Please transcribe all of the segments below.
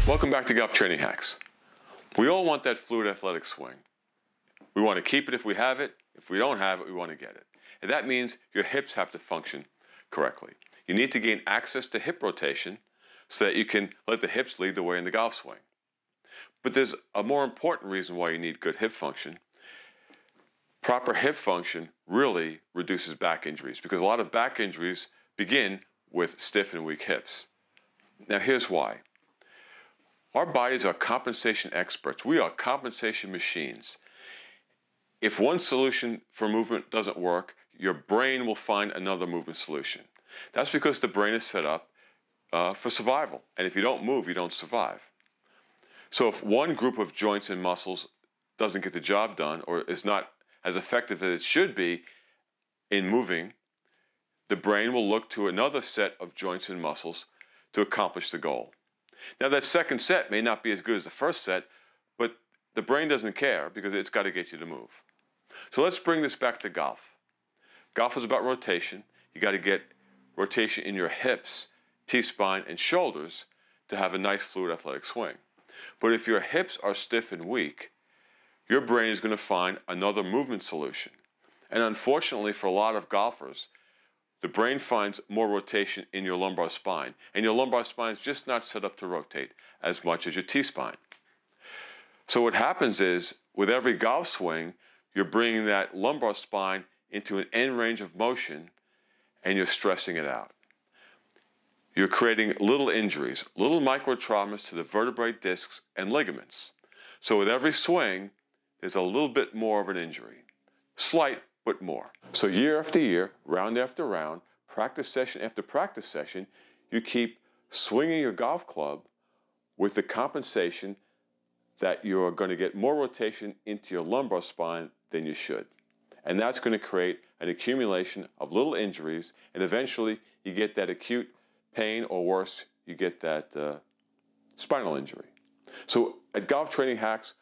Welcome back to Golf Training Hacks. We all want that fluid athletic swing. We want to keep it if we have it. If we don't have it, we want to get it. And that means your hips have to function correctly. You need to gain access to hip rotation so that you can let the hips lead the way in the golf swing. But there's a more important reason why you need good hip function. Proper hip function really reduces back injuries because a lot of back injuries begin with stiff and weak hips. Now here's why. Our bodies are compensation experts. We are compensation machines. If one solution for movement doesn't work, your brain will find another movement solution. That's because the brain is set up for survival. And if you don't move, you don't survive. So if one group of joints and muscles doesn't get the job done or is not as effective as it should be in moving, the brain will look to another set of joints and muscles to accomplish the goal. Now that second set may not be as good as the first set, but the brain doesn't care because it's got to get you to move. So let's bring this back to golf. Golf is about rotation. You got to get rotation in your hips, T-spine, and shoulders to have a nice fluid athletic swing. But if your hips are stiff and weak, your brain is going to find another movement solution. And unfortunately for a lot of golfers, the brain finds more rotation in your lumbar spine, and your lumbar spine is just not set up to rotate as much as your T-spine. So what happens is, with every golf swing, you're bringing that lumbar spine into an end range of motion, and you're stressing it out. You're creating little injuries, little micro traumas to the vertebrae, discs, and ligaments. So with every swing, there's a little bit more of an injury. Slight, but more. So year after year, round after round, practice session after practice session, you keep swinging your golf club with the compensation that you're going to get more rotation into your lumbar spine than you should. And that's going to create an accumulation of little injuries, and eventually you get that acute pain, or worse, you get that spinal injury. So at Golf Training Hacks,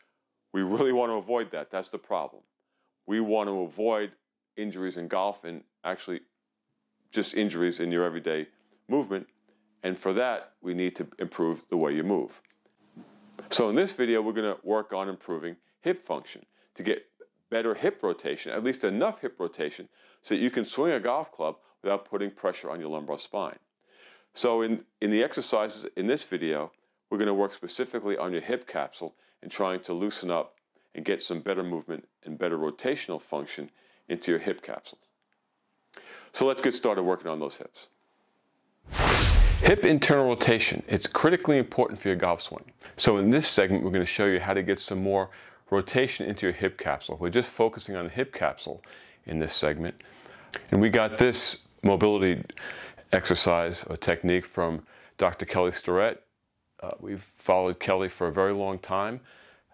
we really want to avoid that. That's the problem. We want to avoid injuries in golf and actually just injuries in your everyday movement. And for that, we need to improve the way you move. So in this video, we're going to work on improving hip function to get better hip rotation, at least enough hip rotation, so that you can swing a golf club without putting pressure on your lumbar spine. So in the exercises in this video, we're going to work specifically on your hip capsule and trying to loosen up and get some better movement and better rotational function into your hip capsules. So let's get started working on those hips. Hip internal rotation. It's critically important for your golf swing. So in this segment, we're going to show you how to get some more rotation into your hip capsule. We're just focusing on the hip capsule in this segment. And we got this mobility exercise or technique from Dr. Kelly Starrett. We've followed Kelly for a very long time.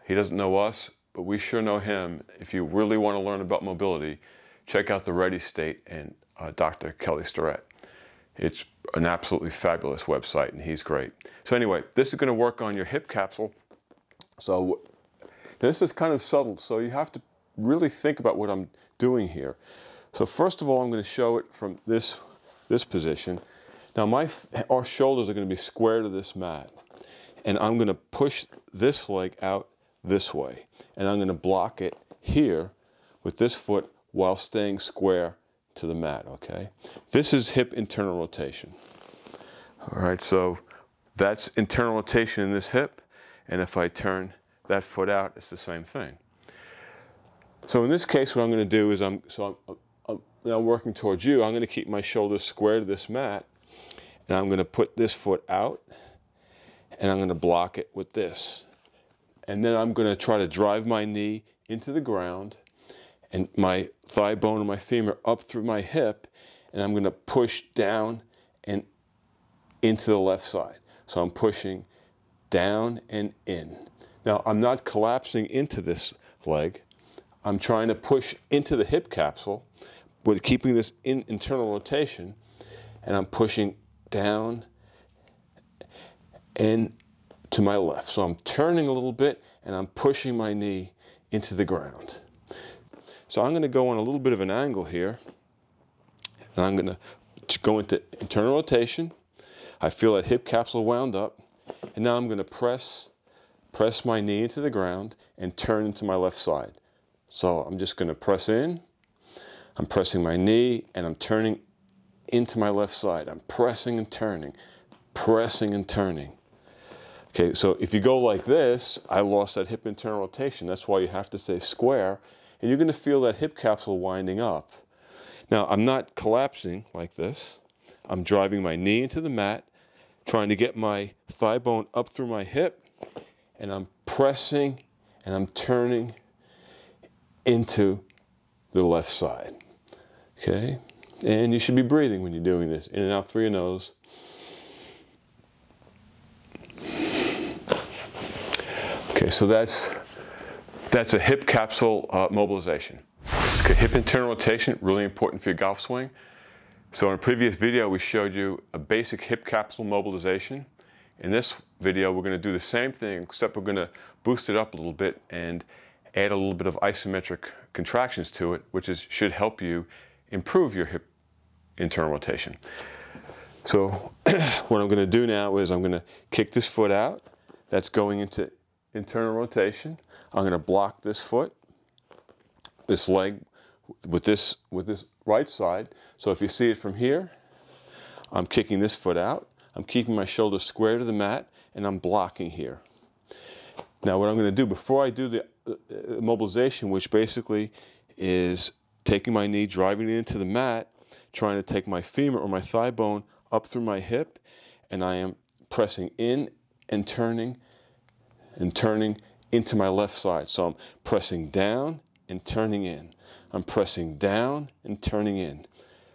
He doesn't know us, but we sure know him. If you really want to learn about mobility, check out the Ready State and Dr. Kelly Starrett. It's an absolutely fabulous website, and he's great. So anyway, this is going to work on your hip capsule. So this is kind of subtle, so you have to really think about what I'm doing here. So first of all, I'm going to show it from this position. Now our shoulders are going to be square to this mat, and I'm going to push this leg out this way, and I'm going to block it here with this foot while staying square to the mat, okay? This is hip internal rotation. All right, so that's internal rotation in this hip, and if I turn that foot out, it's the same thing. So in this case, what I'm going to do is I'm now working towards you. I'm going to keep my shoulders square to this mat, and I'm going to put this foot out, and I'm going to block it with this. And then I'm going to try to drive my knee into the ground and my thigh bone and my femur up through my hip, and I'm going to push down and into the left side. So I'm pushing down and in. Now I'm not collapsing into this leg. I'm trying to push into the hip capsule, but keeping this internal rotation, and I'm pushing down and to my left. So I'm turning a little bit, and I'm pushing my knee into the ground. So I'm going to go on a little bit of an angle here, and I'm going to go into internal rotation. I feel that hip capsule wound up, And now I'm going to press my knee into the ground and turn into my left side. So I'm just going to press in, I'm pressing my knee, and I'm turning into my left side. I'm pressing and turning, pressing and turning. Okay, so if you go like this, I lost that hip internal rotation. That's why you have to stay square, and you're going to feel that hip capsule winding up. Now, I'm not collapsing like this. I'm driving my knee into the mat, trying to get my thigh bone up through my hip, and I'm pressing and I'm turning into the left side. Okay? And you should be breathing when you're doing this. In and out through your nose. Okay, so that's a hip capsule mobilization. Okay, hip internal rotation, really important for your golf swing. So in a previous video, we showed you a basic hip capsule mobilization. In this video, we're going to do the same thing, except we're going to boost it up a little bit and add a little bit of isometric contractions to it, which should help you improve your hip internal rotation. So what I'm going to do now is I'm going to kick this foot out. That's going into internal rotation. I'm going to block this foot, this leg, with this right side. So if you see it from here, I'm kicking this foot out. I'm keeping my shoulder square to the mat, and I'm blocking here. Now what I'm going to do before I do the mobilization, which basically is taking my knee, driving it into the mat, trying to take my femur or my thigh bone up through my hip, and I am pressing in and turning into my left side. So I'm pressing down and turning in. I'm pressing down and turning in.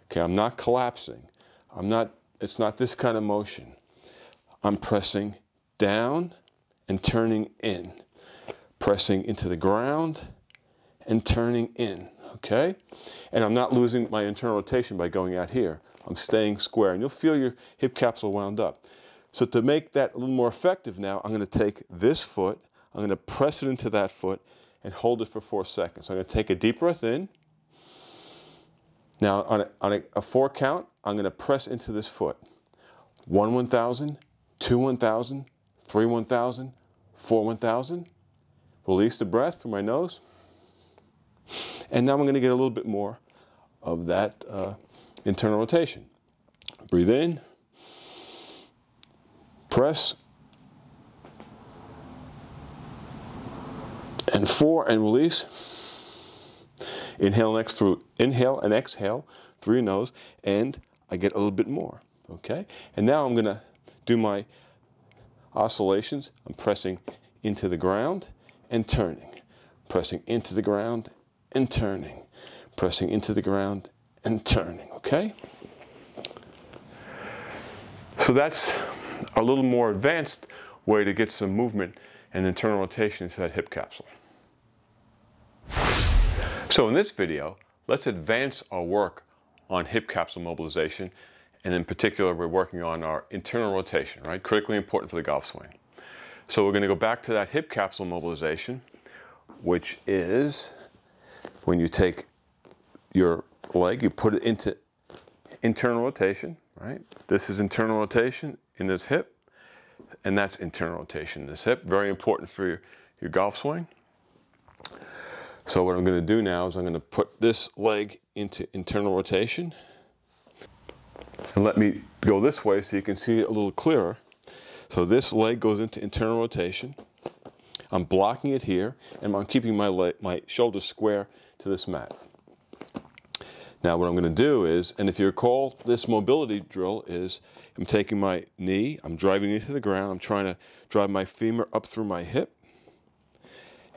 Okay, I'm not collapsing. It's not this kind of motion. I'm pressing down and turning in. Pressing into the ground and turning in, okay? And I'm not losing my internal rotation by going out here. I'm staying square, and you'll feel your hip capsule wound up. So to make that a little more effective now, I'm going to take this foot, I'm going to press it into that foot, and hold it for 4 seconds. So I'm going to take a deep breath in. Now on a 4 count, I'm going to press into this foot. 1 1,000, 2 1,000, 3 1,000, 4 1,000. Release the breath from my nose. And now I'm going to get a little bit more of that internal rotation. Breathe in. Press. And 4, and release. Inhale and exhale through your nose, and I get a little bit more, okay? And now I'm going to do my oscillations. I'm pressing into the ground and turning, pressing into the ground and turning, pressing into the ground and turning, okay? So that's a little more advanced way to get some movement and internal rotation into that hip capsule. So in this video, let's advance our work on hip capsule mobilization, and in particular, we're working on our internal rotation, right? Critically important for the golf swing. So we're going to go back to that hip capsule mobilization, which is when you take your leg, you put it into internal rotation, right? This is internal rotation in this hip, and that's internal rotation in this hip. Very important for your golf swing. So what I'm going to do now is I'm going to put this leg into internal rotation. And let me go this way so you can see it a little clearer. So this leg goes into internal rotation. I'm blocking it here, and I'm keeping my shoulder square to this mat. Now what I'm going to do is, and if you recall, this mobility drill is, I'm taking my knee, I'm driving it to the ground, I'm trying to drive my femur up through my hip,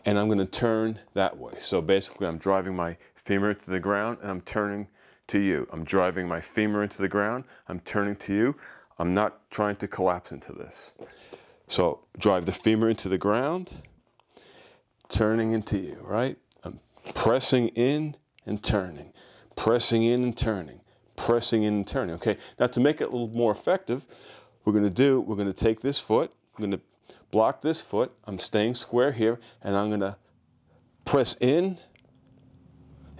and I'm going to turn that way. So basically I'm driving my femur to the ground and I'm turning to you. I'm driving my femur into the ground, I'm turning to you. I'm not trying to collapse into this. So drive the femur into the ground, turning into you, right? I'm pressing in and turning, pressing in and turning, pressing in and turning. Okay, now to make it a little more effective, we're going to take this foot, I'm going to block this foot, I'm staying square here, and I'm going to press in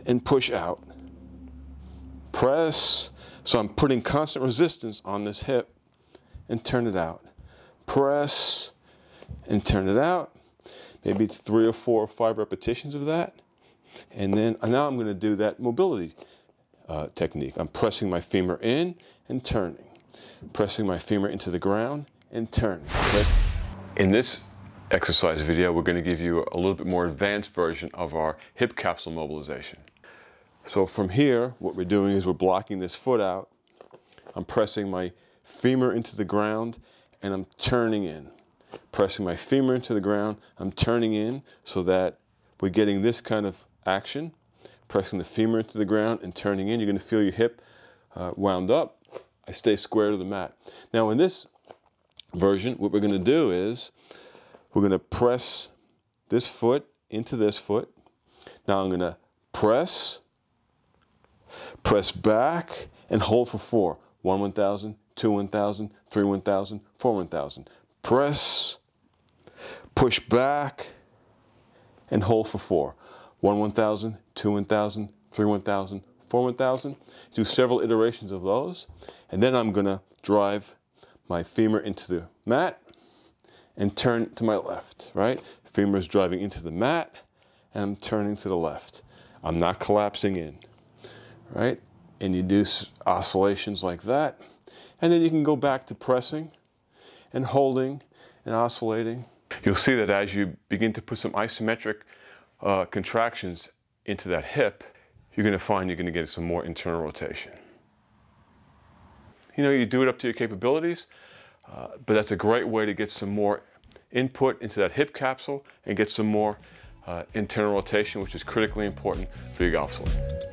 and push out. Press, so I'm putting constant resistance on this hip, and turn it out. press, and turn it out. Maybe 3 or 4 or 5 repetitions of that. And then now I'm going to do that mobility technique. I'm pressing my femur in and turning. Pressing my femur into the ground and turning. Okay? In this exercise video, we're going to give you a little bit more advanced version of our hip capsule mobilization. So from here, what we're doing is we're blocking this foot out. I'm pressing my femur into the ground and I'm turning in. Pressing my femur into the ground, I'm turning in so that we're getting this kind of action. Pressing the femur into the ground and turning in, you're going to feel your hip wound up. I stay square to the mat. Now in this version, what we're going to do is we're going to press this foot into this foot. Now I'm going to press back, and hold for 4. 1 1000, 2 1000, 3 1000, 4 1000. Press, push back, and hold for 4. 1 1000, 2 1000, 3 1000, 4 1000. Do several iterations of those, and then I'm going to drive my femur into the mat and turn to my left, right? Femur is driving into the mat, and I'm turning to the left. I'm not collapsing in, right? And you do oscillations like that, and then you can go back to pressing and holding and oscillating. You'll see that as you begin to put some isometric contractions into that hip, you're going to find you're going to get some more internal rotation. You know, you do it up to your capabilities, but that's a great way to get some more input into that hip capsule and get some more internal rotation, which is critically important for your golf swing.